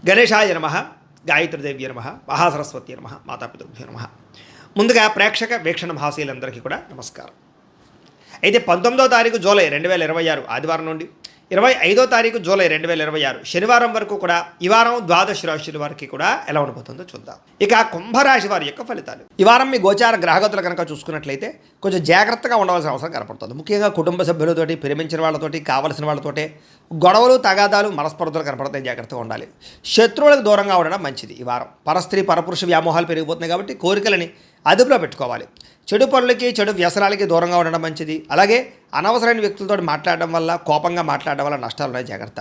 గణేశాయ నమః, గాయత్రీదేవ్య నమః, మహాసరస్వతి నమః, మాతాపితృభ్యో నమః. ముందుగా ప్రేక్షక వీక్షణ మహాశీలందరికీ కూడా నమస్కారం. అయితే 19వ తారీఖు జూలై 2026 ఆదివారం నుండి 25వ తారీఖు జూలై 2026 శనివారం వరకు కూడా ఈ వారం ద్వాదశ రాశుల వారికి కూడా ఎలా ఉండబోతుందో చూద్దాం. ఇక కుంభరాశి వారి యొక్క ఫలితాలు. ఈ వారం మీ గోచార గ్రహగతులు కనుక చూసుకున్నట్లయితే కొంచెం జాగ్రత్తగా ఉండవలసిన అవసరం కనపడుతుంది. ముఖ్యంగా కుటుంబ సభ్యులతోటి, ప్రేమించిన వాళ్ళతోటి, కావలసిన వాళ్ళతోటి గొడవలు, తగాదాలు, మనస్పర్ధలు కనపడతాయి. జాగ్రత్తగా ఉండాలి. శత్రువులకు దూరంగా ఉండడం మంచిది. ఈ వారం పరస్త్రీ పరపురుష వ్యామోహాలు పెరిగిపోతున్నాయి కాబట్టి కోరికలని అదుపులో పెట్టుకోవాలి. చెడు పనులకి, చెడు వ్యసనాలకి దూరంగా ఉండడం మంచిది. అలాగే అనవసరమైన వ్యక్తులతో మాట్లాడడం వల్ల, కోపంగా మాట్లాడడం వల్ల నష్టాలు ఉన్నాయి. జాగ్రత్త.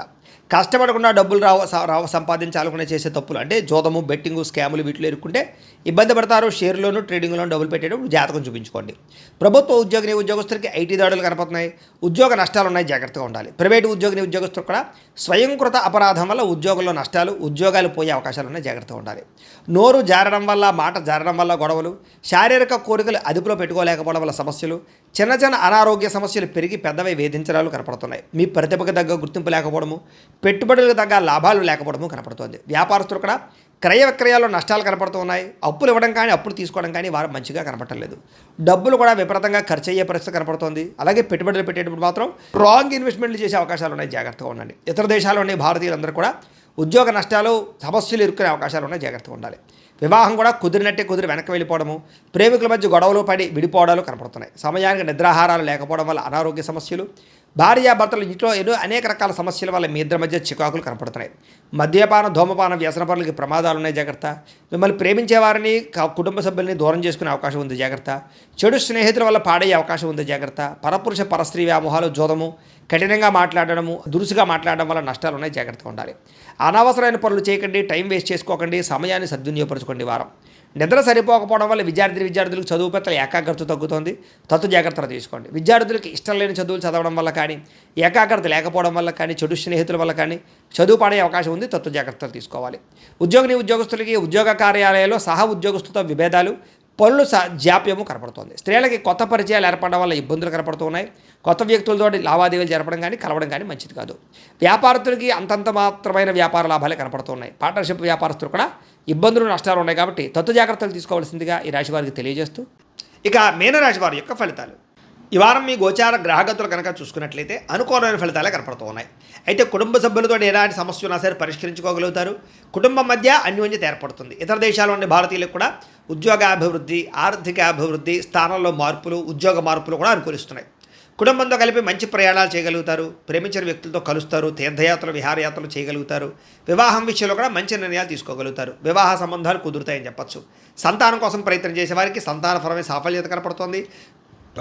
కష్టపడకుండా డబ్బులు సంపాదించాలనుకునే చేసే తప్పులు అంటే జోదము, బెట్టింగు, స్కాములు వీటిలో ఇరుక్కుంటే ఇబ్బంది పడతారు. షేర్లోను, ట్రేడింగ్లోను డబ్బులు పెట్టేటప్పుడు జాతకం చూపించుకోండి. ప్రభుత్వ ఉద్యోగస్తులకి ఐటీ దాడులు కనపడుతున్నాయి. ఉద్యోగ నష్టాలు ఉన్నాయి. జాగ్రత్తగా ఉండాలి. ప్రైవేటు ఉద్యోగస్తులు కూడా స్వయంకృత అపరాధం వల్ల ఉద్యోగంలో నష్టాలు, ఉద్యోగాలు పోయే అవకాశాలు ఉన్నాయి. జాగ్రత్తగా ఉండాలి. నోరు జారడం వల్ల, మాట జారడం వల్ల గొడవలు, శారీరక కోరికలు అదుపులో పెట్టుకోలేకపోవడం వల్ల సమస్యలు, చిన్న చిన్న అనారోగ్య సమస్యలు పెరిగి పెద్దవై వేధించడాలు కనపడుతున్నాయి. మీ ప్రతిభకు తగ్గ గుర్తింపు లేకపోవడము, పెట్టుబడులకు తగ్గ లాభాలు లేకపోవడము కనపడుతోంది. వ్యాపారస్తులు కూడా క్రయ విక్రయాల్లో నష్టాలు కనపడుతున్నాయి. అప్పులు ఇవ్వడం కానీ, అప్పులు తీసుకోవడం కానీ వారు మంచిగా కనపడలేదు. డబ్బులు కూడా విపరీతంగా ఖర్చు అయ్యే పరిస్థితి కనపడుతోంది. అలాగే పెట్టుబడులు పెట్టేటప్పుడు మాత్రం రాంగ్ ఇన్వెస్ట్మెంట్లు చేసే అవకాశాలు ఉన్నాయి. జాగ్రత్తగా ఉండండి. ఇతర దేశాల్లో ఉండే భారతీయులందరూ కూడా ఉద్యోగ నష్టాలు, సమస్యలు ఇరుక్కునే అవకాశాలు ఉన్నాయి. జాగ్రత్తగా ఉండాలి. వివాహం కూడా కుదిరినట్టే కుదిరి వెనక్కి వెళ్ళిపోవడము, ప్రేమికుల మధ్య గొడవలు పడి విడిపోవడాలు కనపడుతున్నాయి. సమయానికి నిద్రాహారాలు లేకపోవడం వల్ల అనారోగ్య సమస్యలు, భార్యాభర్తలు ఇంట్లో ఎన్నో అనేక రకాల సమస్యల వల్ల మీ ఇద్దరి మధ్య చికాకులు కనపడుతున్నాయి. మద్యపాన, ధూమపాన, వ్యసన పనులకి ప్రమాదాలు ఉన్నాయి. జాగ్రత్త. మిమ్మల్ని ప్రేమించే వారిని, కుటుంబ సభ్యుల్ని దూరం చేసుకునే అవకాశం ఉంది. జాగ్రత్త. చెడు స్నేహితుల వల్ల పాడయ్యే అవకాశం ఉంది. జాగ్రత్త. పరపురుష పరస్త్రీ వ్యామోహాలు, జోదము, కఠినంగా మాట్లాడడము, దురుసుగా మాట్లాడడం వల్ల నష్టాలు ఉన్నాయి. జాగ్రత్తగా ఉండాలి. అనవసరమైన పనులు చేయకండి. టైం వేస్ట్ చేసుకోకండి. సమయాన్ని సద్వినియోగపరచుకోండి. వారం నిద్ర సరిపోకపోవడం వల్ల విద్యార్థులకు చదువు పట్ల ఏకాగ్రత తగ్గుతుంది. జాగ్రత్తలు తీసుకోండి. విద్యార్థులకు ఇష్టం లేని చదువులు చదవడం వల్ల కానీ, ఏకాగ్రత లేకపోవడం వల్ల కానీ, చెడు స్నేహితుల వల్ల కానీ చదువు పడే అవకాశం ఉంది. జాగ్రత్తలు తీసుకోవాలి. ఉద్యోగులకి ఉద్యోగ కార్యాలయాల్లో సహా ఉద్యోగస్తులతో విభేదాలు, పనులు జాప్యము కనపడుతుంది. స్త్రీలకి కొత్త పరిచయాలు ఏర్పడడం వల్ల ఇబ్బందులు కనపడుతున్నాయి. కొత్త వ్యక్తులతో లావాదేవీలు జరపడం కానీ, కలవడం కానీ మంచిది కాదు. వ్యాపారస్తులకి అంతంత మాత్రమైన వ్యాపార లాభాలే కనపడుతున్నాయి. పార్ట్నర్షిప్ వ్యాపారస్తులు కూడా ఇబ్బందులు, నష్టాలు ఉన్నాయి. కాబట్టి జాగ్రత్తలు తీసుకోవాల్సిందిగా ఈ రాశి వారికి తెలియజేస్తూ, ఇక మీనరాశి వారి యొక్క ఫలితాలు. ఈ వారం మీ గోచార గ్రహగతులు కనుక చూసుకున్నట్లయితే అనుకూలమైన ఫలితాలే కనపడుతూ ఉన్నాయి. అయితే కుటుంబ సభ్యులతో ఎలాంటి సమస్య ఉన్నా సరే పరిష్కరించుకోగలుగుతారు. కుటుంబం మధ్య అన్యోన్యత ఏర్పడుతుంది. ఇతర దేశాల్లో ఉండే భారతీయులకు కూడా ఉద్యోగాభివృద్ధి, ఆర్థిక అభివృద్ధి, స్థానంలో మార్పులు, ఉద్యోగ మార్పులు కూడా అనుకూలిస్తున్నాయి. కుటుంబంతో కలిపి మంచి ప్రయాణాలు చేయగలుగుతారు. ప్రేమించిన వ్యక్తులతో కలుస్తారు. తీర్థయాత్రలు, విహారయాత్రలు చేయగలుగుతారు. వివాహం విషయంలో కూడా మంచి నిర్ణయాలు తీసుకోగలుగుతారు. వివాహ సంబంధాలు కుదురుతాయని చెప్పచ్చు. సంతానం కోసం ప్రయత్నం చేసే వారికి సంతానపరమైన సాఫల్యత కనపడుతోంది.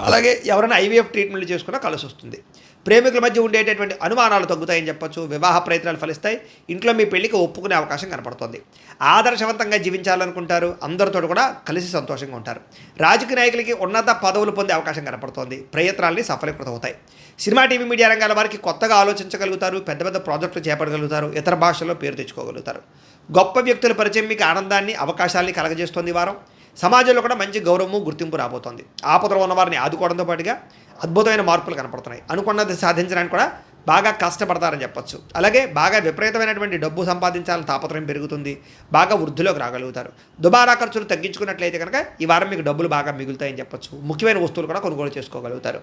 అలాగే ఎవరైనా ఐవీఎఫ్ ట్రీట్మెంట్లు చేసుకున్నా కలిసి వస్తుంది. ప్రేమికుల మధ్య ఉండేటటువంటి అనుమానాలు తగ్గుతాయని చెప్పచ్చు. వివాహ ప్రయత్నాలు ఫలిస్తాయి. ఇంట్లో మీ పెళ్లికి ఒప్పుకునే అవకాశం కనపడుతుంది. ఆదర్శవంతంగా జీవించాలనుకుంటారు. అందరితో కూడా కలిసి సంతోషంగా ఉంటారు. రాజకీయ నాయకులకి ఉన్నత పదవులు పొందే అవకాశం కనపడుతోంది. ప్రయత్నాలని సఫలీకృతమవుతాయి. సినిమా, టీవీ, మీడియా రంగాల వారికి కొత్తగా ఆలోచించగలుగుతారు. పెద్ద పెద్ద ప్రాజెక్టులు చేపట్టగలుగుతారు. ఇతర భాషల్లో పేరు తెచ్చుకోగలుగుతారు. గొప్ప వ్యక్తుల పరిచయం మీకు ఆనందాన్ని, అవకాశాలని కలగజేస్తుంది. వారం సమాజంలో కూడా మంచి గౌరవము, గుర్తింపు రాబోతోంది. ఆపదలో ఉన్న వారిని ఆదుకోవడంతో పాటుగా అద్భుతమైన మార్పులు కనపడుతున్నాయి. అనుకున్నది సాధించడానికి కూడా బాగా కష్టపడతారని చెప్పొచ్చు. అలాగే బాగా విపరీతమైనటువంటి డబ్బు సంపాదించాలని తాపత్రయం పెరుగుతుంది. బాగా వృద్ధిలోకి రాగలుగుతారు. దుబారా ఖర్చులు తగ్గించుకున్నట్లయితే కనుక ఈ వారం మీకు డబ్బులు బాగా మిగులుతాయని చెప్పొచ్చు. ముఖ్యమైన వస్తువులు కూడా కొనుగోలు చేసుకోగలుగుతారు.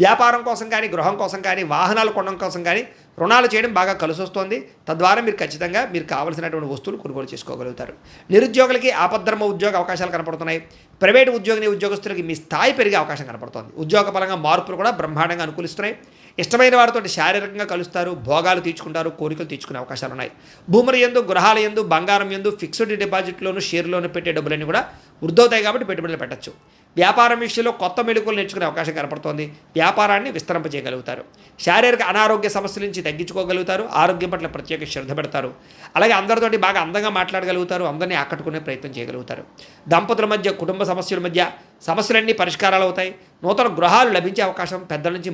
వ్యాపారం కోసం కానీ, గృహం కోసం కానీ, వాహనాలు కొనడం కోసం కానీ రుణాలు చేయడం బాగా కలిసి వస్తుంది. తద్వారా మీరు ఖచ్చితంగా మీరు కావాల్సినటువంటి వస్తువులు కొనుగోలు చేసుకోగలుగుతారు. నిరుద్యోగులకి ఆపద్ధర్మ ఉద్యోగ అవకాశాలు కనపడుతున్నాయి. ప్రైవేటు ఉద్యోగులకి మీ స్థాయి పెరిగే అవకాశం కనపడుతుంది. ఉద్యోగ పరంగా మార్పులు కూడా బ్రహ్మాండంగా అనుకూలిస్తున్నాయి. ఇష్టమైన వారితో శారీరకంగా కలుస్తారు. భోగాలు తీర్చుకుంటారు. కోరికలు తీర్చుకునే అవకాశాలు ఉన్నాయి. భూముల యందు, గృహాల యందు, బంగారం యందు, ఫిక్స్డ్ డిపాజిట్లోను, షేర్లోను పెట్టే డబ్బులన్నీ కూడా వృద్ధవుతాయి. కాబట్టి పెట్టుబడులు పెట్టచ్చు. వ్యాపారం విషయంలో కొత్త మెళుకువలు నేర్చుకునే అవకాశం కనపడుతోంది. వ్యాపారాన్ని విస్తరింపజేయగలుగుతారు. శారీరక అనారోగ్య సమస్యల నుంచి తగ్గించుకోగలుగుతారు. ఆరోగ్యం పట్ల ప్రత్యేక శ్రద్ధ పెడతారు. అలాగే అందరితోటి బాగా అందంగా మాట్లాడగలుగుతారు. అందరినీ ఆకట్టుకునే ప్రయత్నం చేయగలుగుతారు. దంపతుల మధ్య, కుటుంబ సమస్యల మధ్య సమస్యలన్నీ పరిష్కారాలు అవుతాయి. నూతన గృహాలు లభించే అవకాశం, పెద్దల నుంచి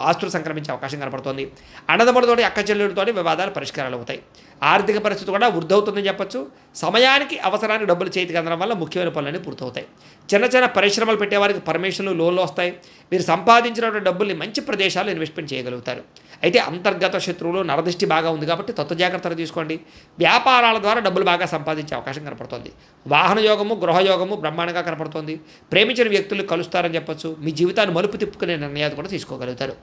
ఆస్తులు సంక్రమించే అవకాశం కనపడుతోంది. అన్నదమ్ములతోటి అక్క చెల్లెలతోటి వివాదాలు పరిష్కారాలు అవుతాయి. ఆర్థిక పరిస్థితి కూడా వృద్ధి అవుతుందని చెప్పొచ్చు. సమయానికి అవసరానికి డబ్బులు చేతికి అందడం వల్ల ముఖ్యమైన పనులన్నీ పూర్తవుతాయి. చిన్న చిన్న పరిశ్రమలు పెట్టేవారికి పర్మిషన్లు, లోన్లు వస్తాయి. మీరు సంపాదించినటువంటి డబ్బుల్ని మంచి ప్రదేశాల్లో ఇన్వెస్ట్మెంట్ చేయగలుగుతారు. అయితే అంతర్గత శత్రువులు, నరదృష్టి బాగా ఉంది కాబట్టి తత్వ జాగ్రత్తలు తీసుకోండి. వ్యాపారాల ద్వారా డబ్బులు బాగా సంపాదించే అవకాశం కనపడుతుంది. వాహన యోగము, గృహయోగము బ్రహ్మాండంగా కనపడుతుంది. ప్రేమించిన వ్యక్తులు కలుస్తారని చెప్పొచ్చు. మీ జీవితాన్ని మలుపు తిప్పుకునే నిర్ణయాలు కూడా తీసుకోగలుగుతారు.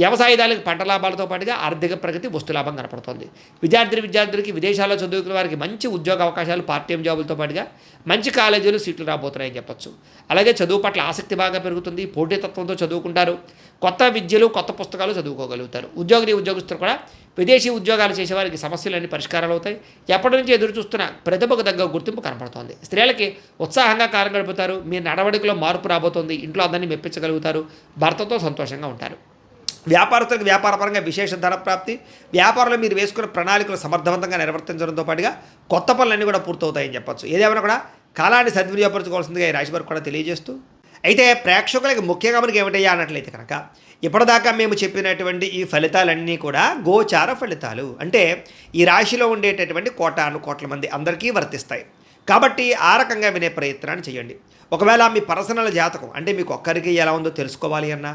వ్యవసాయదారులకు పంట లాభాలతో పాటుగా ఆర్థిక ప్రగతి, వస్తు లాభం కనపడుతుంది. విద్యార్థులకి విదేశాల్లో చదువుకునే వారికి మంచి ఉద్యోగ అవకాశాలు, పార్ట్ టైం జాబులతో పాటుగా మంచి కాలేజీలు, సీట్లు రాబోతున్నాయని చెప్పొచ్చు. అలాగే చదువు పట్ల ఆసక్తి బాగా పెరుగుతుంది. పోటీతత్వంతో చదువుకుంటారు. కొత్త విద్యలు, కొత్త పుస్తకాలు చదువుకోగలుగుతారు. ఉద్యోగస్తులు కూడా విదేశీ ఉద్యోగాలు చేసేవారికి సమస్యలన్నీ పరిష్కారాలు అవుతాయి. ఎప్పటి నుంచి ఎదురు చూస్తున్న ప్రతిభకు తగ్గ గుర్తింపు కనపడుతోంది. స్త్రీలకి ఉత్సాహంగా కాలం గడుపుతారు. మీ నడవడికలో మార్పు రాబోతోంది. ఇంట్లో అందరినీ మెప్పించగలుగుతారు. భర్తతో సంతోషంగా ఉంటారు. వ్యాపారస్తులకు వ్యాపారపరంగా విశేష ధన ప్రాప్తి. వ్యాపారంలో మీరు వేసుకున్న ప్రణాళికలు సమర్థవంతంగా నిర్వర్తించడంతో పాటుగా కొత్త పనులన్నీ కూడా పూర్తవుతాయని చెప్పొచ్చు. ఏదేమైనా కూడా కాలాన్ని సద్వినియోగపరచుకోవాల్సిందిగా ఈ రాశివారికి కూడా తెలియజేస్తూ, అయితే ప్రేక్షకులకి ముఖ్యంగా మనకి ఏమిటయ్యా అన్నట్లయితే కనుక, ఇప్పటిదాకా మేము చెప్పినటువంటి ఈ ఫలితాలన్నీ కూడా గోచార ఫలితాలు. అంటే ఈ రాశిలో ఉండేటటువంటి కోట్ల మంది అందరికీ వర్తిస్తాయి. కాబట్టి ఆ రకంగా వినే ప్రయత్నాన్ని చేయండి. ఒకవేళ మీ పర్సనల్ జాతకం అంటే మీకు ఒక్కరికి ఎలా ఉందో తెలుసుకోవాలి అన్నా,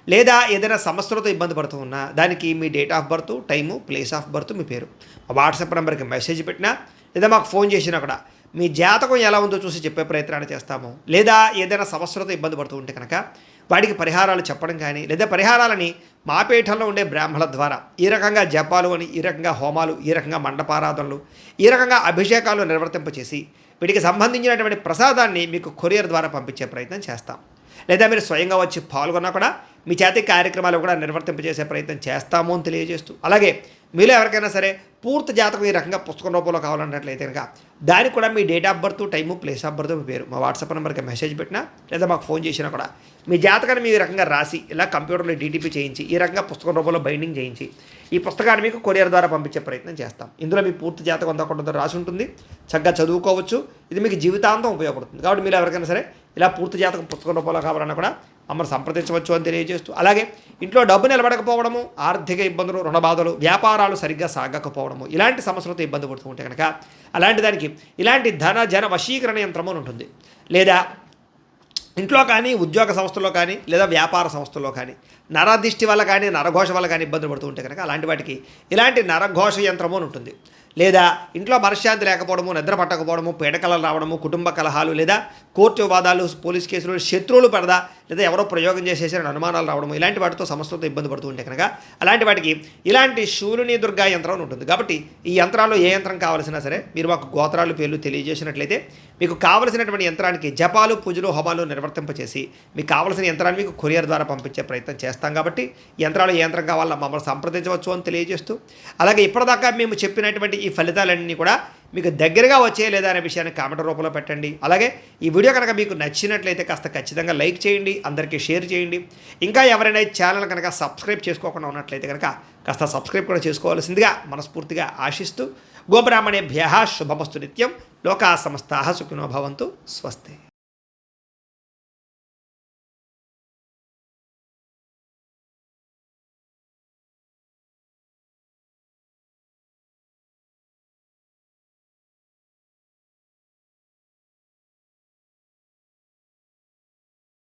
లేదా ఏదైనా సమస్యలతో ఇబ్బంది పడుతూ ఉన్నా, దానికి మీ date of birth, time, place of birth, మీ పేరు మా వాట్సాప్ నెంబర్కి మెసేజ్ పెట్టినా, లేదా మాకు ఫోన్ చేసినా కూడా మీ జాతకం ఎలా ఉందో చూసి చెప్పే ప్రయత్నాన్ని చేస్తాము. లేదా ఏదైనా సమస్యలతో ఇబ్బంది పడుతూ ఉంటే కనుక వాటికి పరిహారాలు చెప్పడం కానీ, లేదా పరిహారాలని మా పీఠంలో ఉండే బ్రాహ్మణుల ద్వారా ఈ రకంగా జపాలు అని, ఈ రకంగా హోమాలు, ఈ రకంగా మండపారాధనలు, ఈ రకంగా అభిషేకాలు నిర్వర్తింపచేసి వీటికి సంబంధించినటువంటి ప్రసాదాన్ని మీకు కొరియర్ ద్వారా పంపించే ప్రయత్నం చేస్తాం. లేదా మీరు స్వయంగా వచ్చి పాల్గొన్నా కూడా మీ చేతి కార్యక్రమాలు కూడా నిర్వర్తింపజేసే ప్రయత్నం చేస్తాము అని తెలియజేస్తూ, అలాగే మీలో ఎవరికైనా సరే పూర్తి జాతకం ఈ రకంగా పుస్తకం రూపంలో కావాలన్నట్లయితే కనుక దానికి కూడా మీ date of birth, time, place of birth, మీ పేరు మా వాట్సాప్ నెంబర్కి మెసేజ్ పెట్టినా, లేదా మాకు ఫోన్ చేసినా కూడా మీ జాతకాన్ని మీ రకంగా రాసి ఇలా కంప్యూటర్లో డీటీపీ చేయించి ఈ రకంగా పుస్తకం రూపంలో బైండింగ్ చేయించి ఈ పుస్తకాన్ని మీకు కొరియర్ ద్వారా పంపించే ప్రయత్నం చేస్తాం. ఇందులో మీ పూర్తి జాతకం అంతా కొంత రాసి ఉంటుంది. చక్కగా చదువుకోవచ్చు. ఇది మీకు జీవితాంతం ఉపయోగపడుతుంది. కాబట్టి మీరు ఎవరికైనా సరే ఇలా పూర్తి జాతకం పుస్తకం రూపంలో కావాలన్నా కూడా మమ్మల్ని సంప్రదించవచ్చు అని తెలియజేస్తూ, అలాగే ఇంట్లో డబ్బు నిలబడకపోవడము, ఆర్థిక ఇబ్బందులు, రుణ బాధలు, వ్యాపారాలు సరిగ్గా సాగకపోవడము, ఇలాంటి సమస్యలతో ఇబ్బంది పడుతూ ఉంటే కనుక అలాంటి దానికి ఇలాంటి జన వశీకరణ యంత్రము అని ఉంటుంది. లేదా ఇంట్లో కానీ, ఉద్యోగ సంస్థల్లో కానీ, లేదా వ్యాపార సంస్థల్లో కానీ నరదిష్టి వల్ల కానీ, నరఘోష వల్ల కానీ ఇబ్బందులు పడుతూ ఉంటే కనుక అలాంటి వాటికి ఇలాంటి నరఘోష యంత్రము అని ఉంటుంది. లేదా ఇంట్లో మనశ్శాంతి లేకపోవడము, నిద్ర పట్టకపోవడము, పీడకలలు రావడము, కుటుంబ కలహాలు, లేదా కోర్టు వివాదాలు, పోలీస్ కేసులు, శత్రువులు పడదా, లేదా ఎవరో ప్రయోగం చేసేసారని అనుమానాలు రావడము, ఇలాంటి వాటితో సమస్యలతో ఇబ్బంది పడుతూ ఉంటే కనుక అలాంటి వాటికి ఇలాంటి శూలిని దుర్గా యంత్రం ఉంటుంది. కాబట్టి ఈ యంత్రాల్లో ఏ యంత్రం కావాల్సినా సరే మీరు మాకు గోత్రాలు, పేర్లు తెలియజేసినట్లయితే మీకు కావలసినటువంటి యంత్రానికి జపాలు, పూజలు, హోమాలు నిర్వర్తింపచేసి మీకు కావలసిన యంత్రాన్ని మీకు కొరియర్ ద్వారా పంపించే ప్రయత్నం చేస్తాం. కాబట్టి యంత్రాలు ఏ యంత్రం కావాలో మమ్మల్ని సంప్రదించవచ్చు అని తెలియజేస్తూ, అలాగే ఇప్పటిదాకా మేము చెప్పినటువంటి ఈ ఫలితాలన్నీ కూడా మీకు దగ్గరగా వచ్చే లేదా అనే విషయాన్ని కామెంట్ రూపంలో పెట్టండి. అలాగే ఈ వీడియో కనుక మీకు నచ్చినట్లయితే కాస్త ఖచ్చితంగా లైక్ చేయండి, అందరికీ షేర్ చేయండి. ఇంకా ఎవరైనా ఛానల్ కనుక సబ్స్క్రైబ్ చేసుకోకుండా ఉన్నట్లయితే కనుక కాస్త సబ్స్క్రైబ్ కూడా చేసుకోవాల్సిందిగా మనస్ఫూర్తిగా ఆశిస్తూ, గోబ్రాహ్మణేభ్యః శుభమస్తు నిత్యం. లోకా సమస్తాః సుఖినో భవంతు. స్వస్తి.